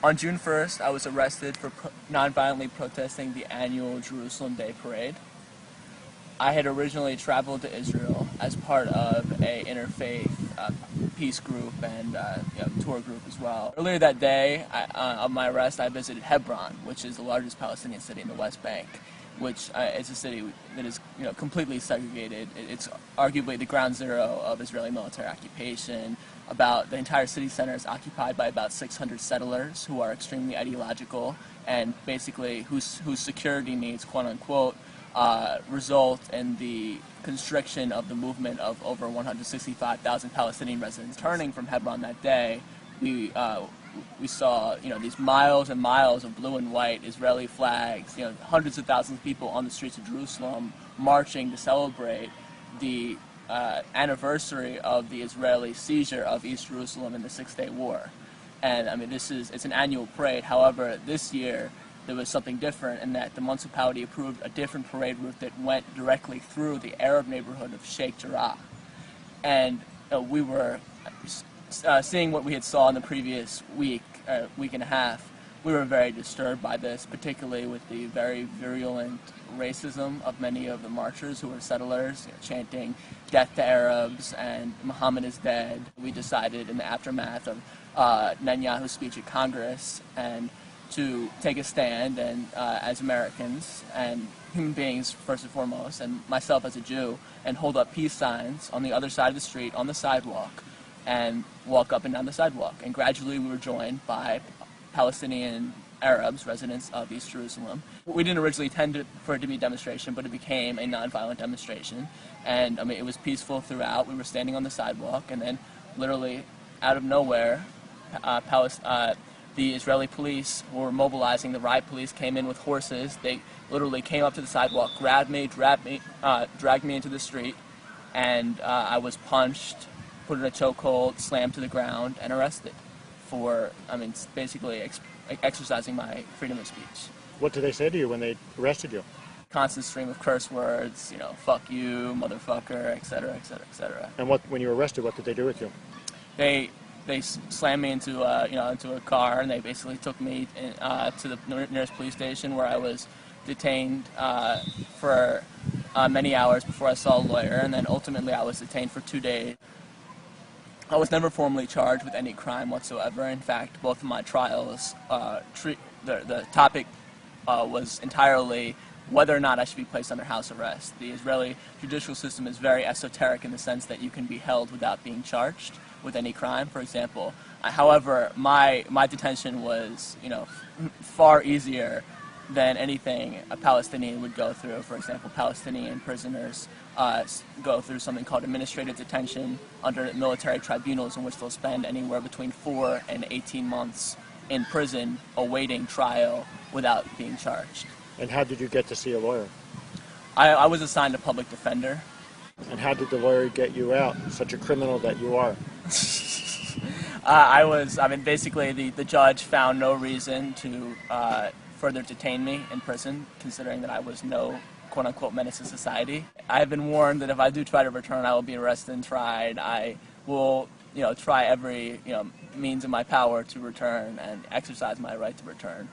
On June 1st, I was arrested for nonviolently protesting the annual Jerusalem Day Parade. I had originally traveled to Israel as part of a interfaith peace group and tour group as well. Earlier that day, on my arrest, I visited Hebron, which is the largest Palestinian city in the West Bank, which is a city that is completely segregated. It's arguably the ground zero of Israeli military occupation. The entire city center is occupied by about 600 settlers who are extremely ideological and basically whose security needs, quote unquote, result in the constriction of the movement of over 165,000 Palestinian residents. Turning from Hebron that day, we saw these miles and miles of blue and white Israeli flags, hundreds of thousands of people on the streets of Jerusalem marching to celebrate the anniversary of the Israeli seizure of East Jerusalem in the Six-Day War. And I mean, it's an annual parade. However, this year there was something different in that the municipality approved a different parade route that went directly through the Arab neighborhood of Sheikh Jarrah. And we were seeing what we had saw in the previous week and a half. We were very disturbed by this, particularly with the very virulent racism of many of the marchers who were settlers, chanting "Death to Arabs" and "Muhammad is dead." We decided in the aftermath of Netanyahu's speech at Congress and to take a stand and as Americans and human beings first and foremost, and myself as a Jew, and hold up peace signs on the other side of the street on the sidewalk and walk up and down the sidewalk. And gradually we were joined by Palestinian Arabs, residents of East Jerusalem. We didn't originally intend for it to be a demonstration, but it became a nonviolent demonstration. And I mean, it was peaceful throughout. We were standing on the sidewalk, and then literally out of nowhere, the Israeli police who were mobilizing, the riot police came in with horses. They literally came up to the sidewalk, grabbed me, dragged me into the street, and I was punched, put in a chokehold, slammed to the ground, and arrested for, basically exercising my freedom of speech. What did they say to you when they arrested you? Constant stream of curse words, fuck you, motherfucker, etc., etc., etc. And when you were arrested, what did they do with you? They slammed me into a car, and they basically took me to the nearest police station, where I was detained for many hours before I saw a lawyer, and then ultimately I was detained for 2 days. I was never formally charged with any crime whatsoever. In fact, both of my trials, the topic was entirely whether or not I should be placed under house arrest. The Israeli judicial system is very esoteric in the sense that you can be held without being charged with any crime, for example. However, my detention was, far easier than anything a Palestinian would go through. For example, Palestinian prisoners go through something called administrative detention under military tribunals, in which they'll spend anywhere between 4 and 18 months in prison awaiting trial without being charged. And how did you get to see a lawyer? I was assigned a public defender. And how did the lawyer get you out, such a criminal that you are? Basically the judge found no reason to further detain me in prison, considering that I was no quote-unquote menace to society. I have been warned that if I do try to return, I will be arrested and tried. I will, try every, means in my power to return and exercise my right to return.